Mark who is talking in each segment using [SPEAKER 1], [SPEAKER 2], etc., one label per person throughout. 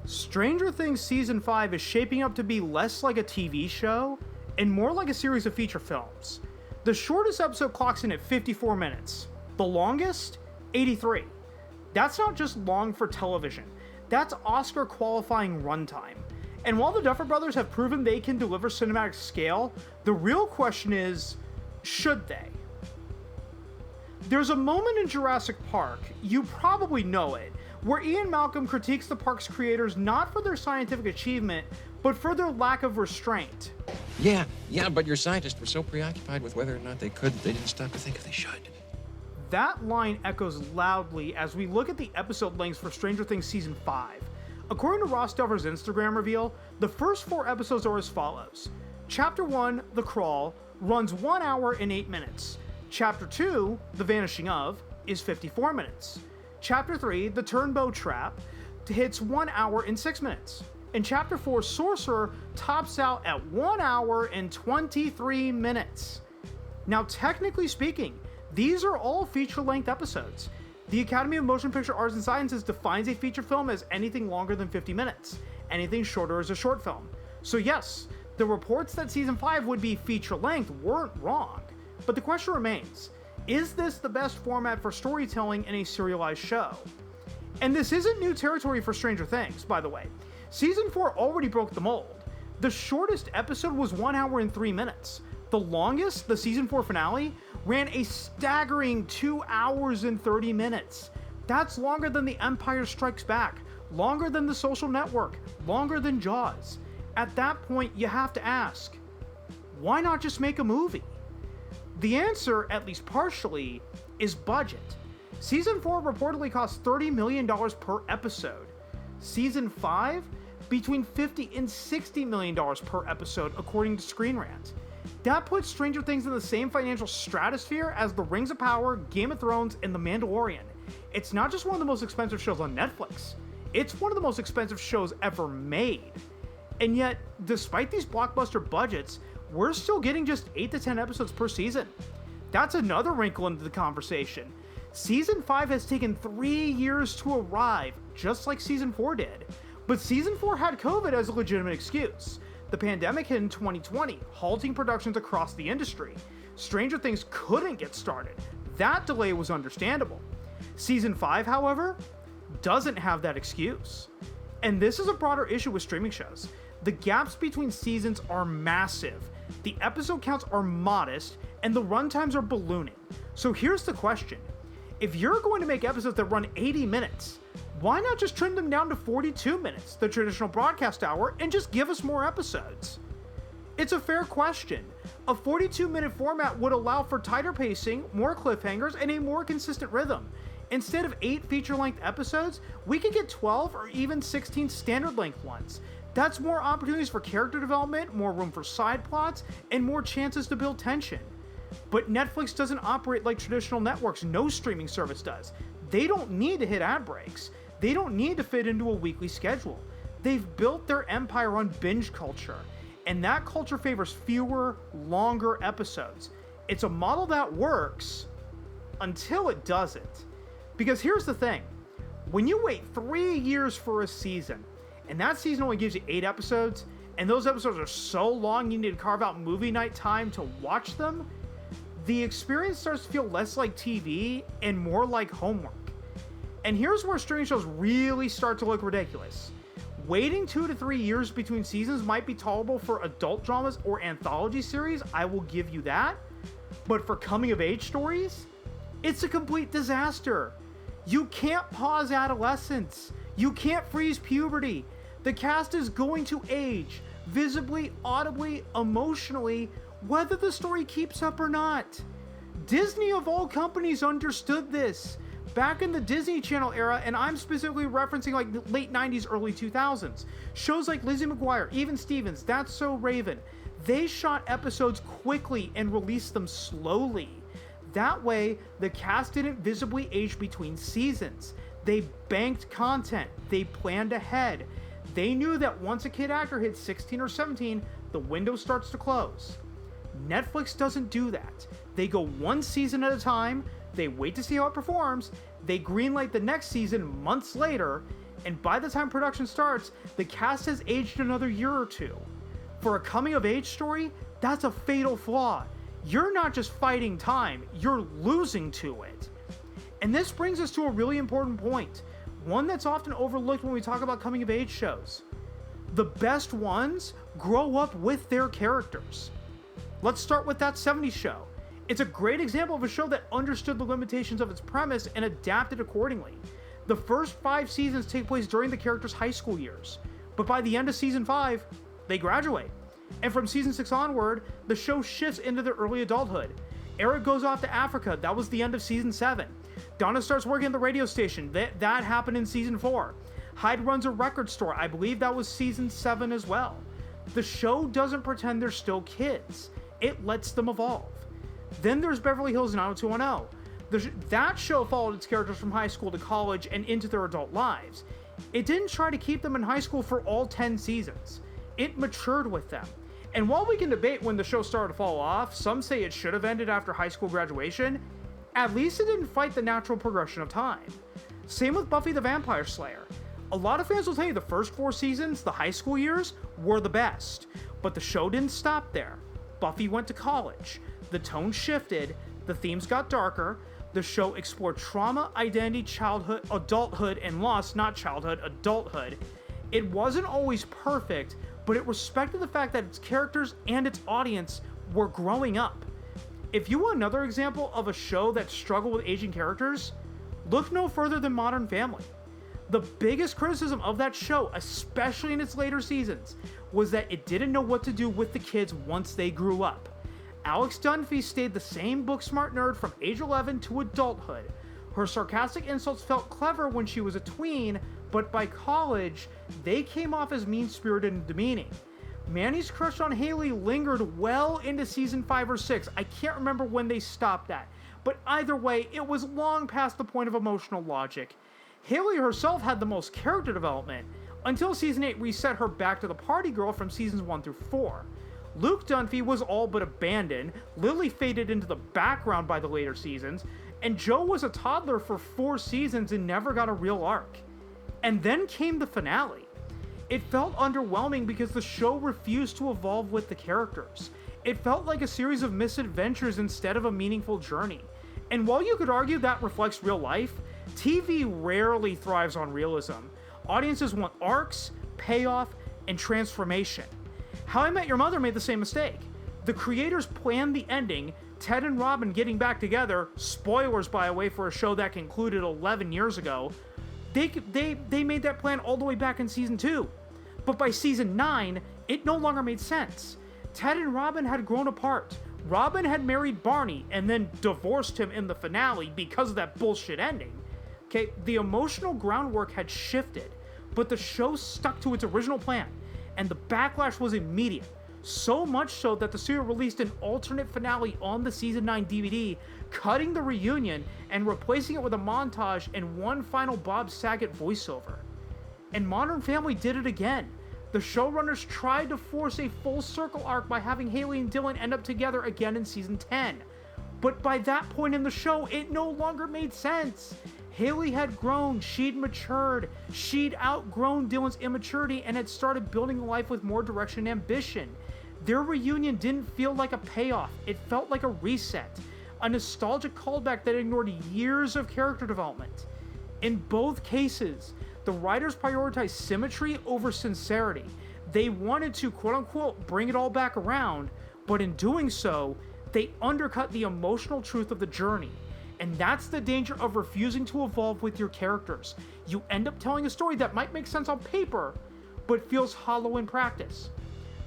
[SPEAKER 1] Stranger Things Season 5 is shaping up to be less like a TV show and more like a series of feature films. The shortest episode clocks in at 54 minutes. The longest? 83. That's not just long for television. That's Oscar qualifying runtime. And while the Duffer Brothers have proven they can deliver cinematic scale, the real question is, should they? There's a moment in Jurassic Park, you probably know it, where Ian Malcolm critiques the park's creators not for their scientific achievement, but for their lack of restraint.
[SPEAKER 2] Yeah, but your scientists were so preoccupied with whether or not they could, they didn't stop to think if they should.
[SPEAKER 1] That line echoes loudly as we look at the episode lengths for Stranger Things Season 5. According to Ross Duffer's Instagram reveal, the first 4 episodes are as follows. Chapter 1, The Crawl, runs 1 hour and 8 minutes. Chapter 2, The Vanishing Of, is 54 minutes. Chapter 3, The Turnbow Trap, hits 1 hour and 6 minutes. And Chapter 4, Sorcerer, tops out at 1 hour and 23 minutes. Now, technically speaking, these are all feature-length episodes. The Academy of Motion Picture Arts and Sciences defines a feature film as anything longer than 50 minutes. Anything shorter is a short film. So yes, the reports that Season 5 would be feature-length weren't wrong. But the question remains, is this the best format for storytelling in a serialized show? And this isn't new territory for Stranger Things, by the way. Season 4 already broke the mold. The shortest episode was 1 hour and 3 minutes. The longest, the Season 4 finale, ran a staggering 2 hours and 30 minutes. That's longer than The Empire Strikes Back, longer than The Social Network, longer than Jaws. At that point, you have to ask, why not just make a movie? The answer, at least partially, is budget. Season 4 reportedly cost $30 million per episode. Season 5? Between $50 and $60 million per episode, according to Screen Rant. That puts Stranger Things in the same financial stratosphere as The Rings of Power, Game of Thrones, and The Mandalorian. It's not just one of the most expensive shows on Netflix. It's one of the most expensive shows ever made. And yet, despite these blockbuster budgets, we're still getting just 8 to 10 episodes per season. That's another wrinkle into the conversation. Season 5 has taken 3 years to arrive, just like Season 4 did. But Season 4 had COVID as a legitimate excuse. The pandemic hit in 2020, halting productions across the industry. Stranger Things couldn't get started. That delay was understandable. Season 5, however, doesn't have that excuse. And this is a broader issue with streaming shows. The gaps between seasons are massive. The episode counts are modest, and the runtimes are ballooning. So here's the question. If you're going to make episodes that run 80 minutes, why not just trim them down to 42 minutes, the traditional broadcast hour, and just give us more episodes? It's a fair question. A 42-minute format would allow for tighter pacing, more cliffhangers, and a more consistent rhythm. Instead of 8 feature-length episodes, we could get 12 or even 16 standard-length ones. That's more opportunities for character development, more room for side plots, and more chances to build tension. But Netflix doesn't operate like traditional networks no streaming service does. They don't need to hit ad breaks. They don't need to fit into a weekly schedule. They've built their empire on binge culture, and that culture favors fewer, longer episodes. It's a model that works until it doesn't. Because here's the thing, when you wait 3 years for a season, and that season only gives you 8 episodes, and those episodes are so long you need to carve out movie night time to watch them, the experience starts to feel less like TV and more like homework. And here's where streaming shows really start to look ridiculous. Waiting 2 to 3 years between seasons might be tolerable for adult dramas or anthology series, I will give you that. But for coming of age stories, it's a complete disaster. You can't pause adolescence. You can't freeze puberty. The cast is going to age, visibly, audibly, emotionally, whether the story keeps up or not. Disney of all companies understood this. Back in the Disney Channel era, and I'm specifically referencing like the late 90s, early 2000s, shows like Lizzie McGuire, Even Stevens, That's So Raven, they shot episodes quickly and released them slowly. That way, the cast didn't visibly age between seasons. They banked content. They planned ahead. They knew that once a kid actor hits 16 or 17, the window starts to close. Netflix doesn't do that. They go one season at a time, they wait to see how it performs, they greenlight the next season months later, And by the time production starts, the cast has aged another year or two. For a coming-of-age story, that's a fatal flaw. You're not just fighting time, you're losing to it. And this brings us to a really important point, one that's often overlooked when we talk about coming-of-age shows. The best ones grow up with their characters. Let's start with That 70s Show. It's a great example of a show that understood the limitations of its premise and adapted accordingly. The first 5 seasons take place during the characters' high school years, but by the end of season 5, they graduate. And from season 6 onward, the show shifts into their early adulthood. Eric goes off to Africa, that was the end of season 7. Donna starts working at the radio station, that happened in season 4. Hyde runs a record store, I believe that was season 7 as well. The show doesn't pretend they're still kids, it lets them evolve. Then there's Beverly Hills 90210. That show followed its characters from high school to college and into their adult lives. It didn't try to keep them in high school for all 10 seasons. It matured with them. And while we can debate when the show started to fall off, some say it should have ended after high school graduation, at least it didn't fight the natural progression of time. Same with Buffy the Vampire Slayer. A lot of fans will tell you the first 4 seasons, the high school years, were the best. But the show didn't stop there. Buffy went to college. The tone shifted, the themes got darker, the show explored trauma, identity, childhood, adulthood, and loss, not childhood, adulthood. It wasn't always perfect, but it respected the fact that its characters and its audience were growing up. If you want another example of a show that struggled with aging characters, look no further than Modern Family. The biggest criticism of that show, especially in its later seasons, was that it didn't know what to do with the kids once they grew up. Alex Dunphy stayed the same book-smart nerd from age 11 to adulthood. Her sarcastic insults felt clever when she was a tween, but by college, they came off as mean-spirited and demeaning. Manny's crush on Haley lingered well into season 5 or 6. I can't remember when they stopped that, but either way, it was long past the point of emotional logic. Haley herself had the most character development, until season 8 reset her back to the party girl from seasons 1 through 4. Luke Dunphy was all but abandoned, Lily faded into the background by the later seasons, and Joe was a toddler for 4 seasons and never got a real arc. And then came the finale. It felt underwhelming because the show refused to evolve with the characters. It felt like a series of misadventures instead of a meaningful journey. And while you could argue that reflects real life, TV rarely thrives on realism. Audiences want arcs, payoff, and transformation. How I Met Your Mother made the same mistake. The creators planned the ending, Ted and Robin getting back together, spoilers by the way for a show that concluded 11 years ago. They made that plan all the way back in season 2. But by season 9, it no longer made sense. Ted and Robin had grown apart. Robin had married Barney and then divorced him in the finale because of that bullshit ending. Okay, the emotional groundwork had shifted, but the show stuck to its original plan, and the backlash was immediate. So much so that the studio released an alternate finale on the season 9 DVD, cutting the reunion and replacing it with a montage and one final Bob Saget voiceover. And Modern Family did it again. The showrunners tried to force a full circle arc by having Haley and Dylan end up together again in season 10. But by that point in the show, it no longer made sense. Haley had grown, she'd matured, she'd outgrown Dylan's immaturity and had started building a life with more direction and ambition. Their reunion didn't feel like a payoff, it felt like a reset, a nostalgic callback that ignored years of character development. In both cases, the writers prioritized symmetry over sincerity. They wanted to, quote-unquote, bring it all back around, but in doing so, they undercut the emotional truth of the journey. And that's the danger of refusing to evolve with your characters. You end up telling a story that might make sense on paper, but feels hollow in practice.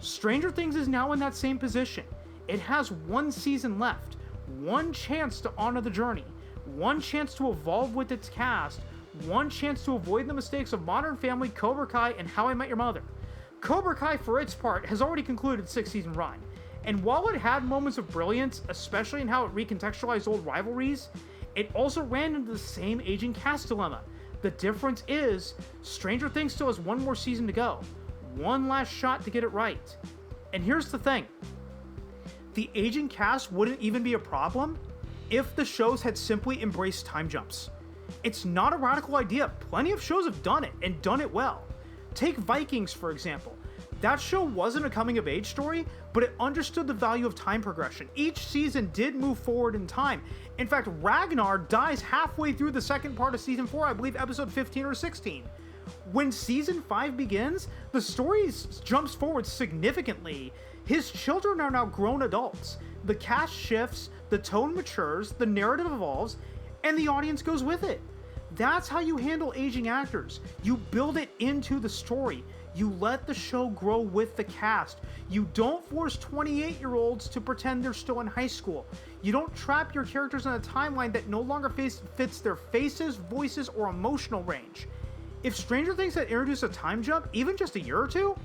[SPEAKER 1] Stranger Things is now in that same position. It has 1 season left, 1 chance to honor the journey, 1 chance to evolve with its cast, 1 chance to avoid the mistakes of Modern Family, Cobra Kai, and How I Met Your Mother. Cobra Kai, for its part, has already concluded its 6-season run. And while it had moments of brilliance, especially in how it recontextualized old rivalries, it also ran into the same aging cast dilemma. The difference is, Stranger Things still has 1 more season to go. 1 last shot to get it right. And here's the thing. The aging cast wouldn't even be a problem if the shows had simply embraced time jumps. It's not a radical idea. Plenty of shows have done it, and done it well. Take Vikings, for example. That show wasn't a coming-of-age story, but it understood the value of time progression. Each season did move forward in time. In fact, Ragnar dies halfway through the second part of Season 4, I believe episode 15 or 16. When Season 5 begins, the story jumps forward significantly. His children are now grown adults. The cast shifts, the tone matures, the narrative evolves, and the audience goes with it. That's how you handle aging actors. You build it into the story. You let the show grow with the cast. You don't force 28-year-olds to pretend they're still in high school. You don't trap your characters in a timeline that no longer fits their faces, voices, or emotional range. If Stranger Things had introduced a time jump, even just a year or two,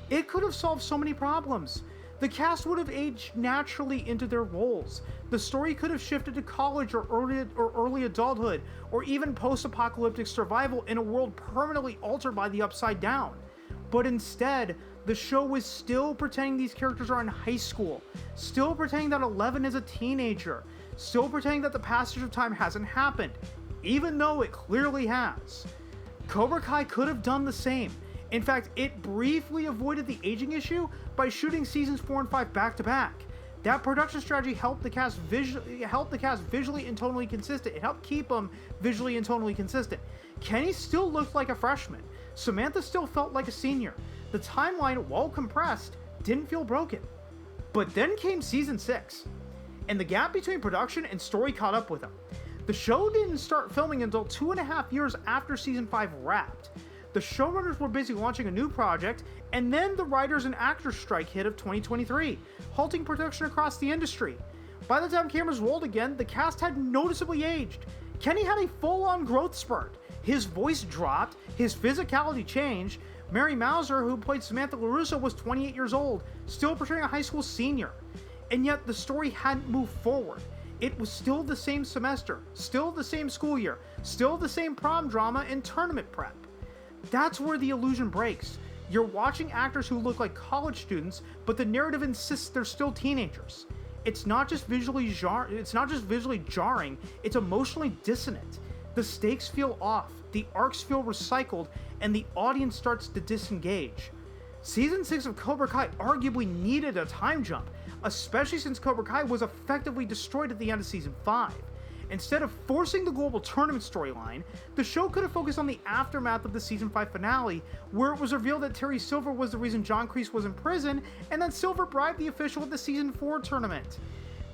[SPEAKER 1] it could have solved so many problems. The cast would have aged naturally into their roles. The story could have shifted to college or early adulthood, or even post-apocalyptic survival in a world permanently altered by the Upside Down. But instead, the show is still pretending these characters are in high school, still pretending that Eleven is a teenager, still pretending that the passage of time hasn't happened, even though it clearly has. Cobra Kai could have done the same. In fact, it briefly avoided the aging issue by shooting seasons 4 and 5 back to back. That production strategy helped the cast visually and tonally consistent. It helped keep them visually and tonally consistent. Kenny still looked like a freshman. Samantha still felt like a senior. The timeline, while compressed, didn't feel broken. But then came season 6, and the gap between production and story caught up with them. The show didn't start filming until 2.5 years after season 5 wrapped. The showrunners were busy launching a new project, and then the writers and actors strike hit of 2023, halting production across the industry. By the time cameras rolled again, the cast had noticeably aged. Kenny had a full-on growth spurt. His voice dropped, his physicality changed. Mary Mauser, who played Samantha LaRusso, was 28 years old, still portraying a high school senior. And yet the story hadn't moved forward. It was still the same semester, still the same school year, still the same prom drama and tournament prep. That's where the illusion breaks. You're watching actors who look like college students, but the narrative insists they're still teenagers. It's not just visually jarring, it's emotionally dissonant. The stakes feel off, the arcs feel recycled, and the audience starts to disengage. Season 6 of Cobra Kai arguably needed a time jump, especially since Cobra Kai was effectively destroyed at the end of Season 5. Instead of forcing the global tournament storyline, the show could have focused on the aftermath of the Season 5 finale, where it was revealed that Terry Silver was the reason John Kreese was in prison, and that Silver bribed the official at the Season 4 tournament.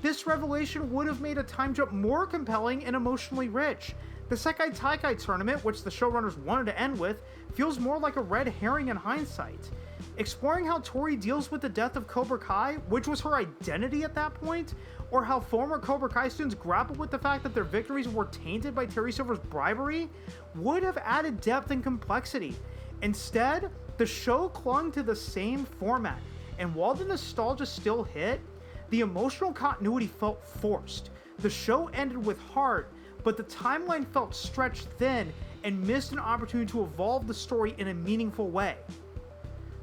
[SPEAKER 1] This revelation would have made a time jump more compelling and emotionally rich. The Sekai Taikai tournament, which the showrunners wanted to end with, feels more like a red herring in hindsight. Exploring how Tori deals with the death of Cobra Kai, which was her identity at that point, or how former Cobra Kai students grapple with the fact that their victories were tainted by Terry Silver's bribery, would have added depth and complexity. Instead, the show clung to the same format, and while the nostalgia still hit, the emotional continuity felt forced. The show ended with heart, but the timeline felt stretched thin and missed an opportunity to evolve the story in a meaningful way.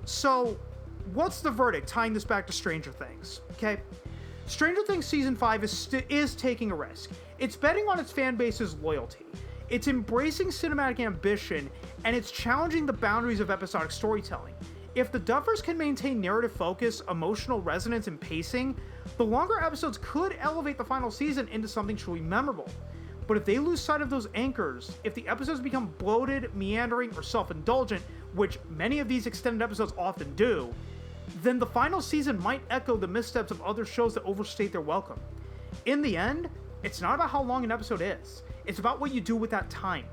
[SPEAKER 1] So, what's the verdict tying this back to Stranger Things? Okay, Stranger Things Season 5 is taking a risk. It's betting on its fan base's loyalty. It's embracing cinematic ambition, and it's challenging the boundaries of episodic storytelling. If the Duffers can maintain narrative focus, emotional resonance, and pacing, the longer episodes could elevate the final season into something truly memorable. But if they lose sight of those anchors, if the episodes become bloated, meandering, or self-indulgent, which many of these extended episodes often do, then the final season might echo the missteps of other shows that overstate their welcome. In the end, it's not about how long an episode is, it's about what you do with that time.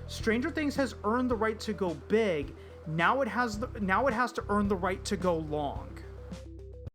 [SPEAKER 1] Stranger Things has earned the right to go big, now it has to earn the right to go long.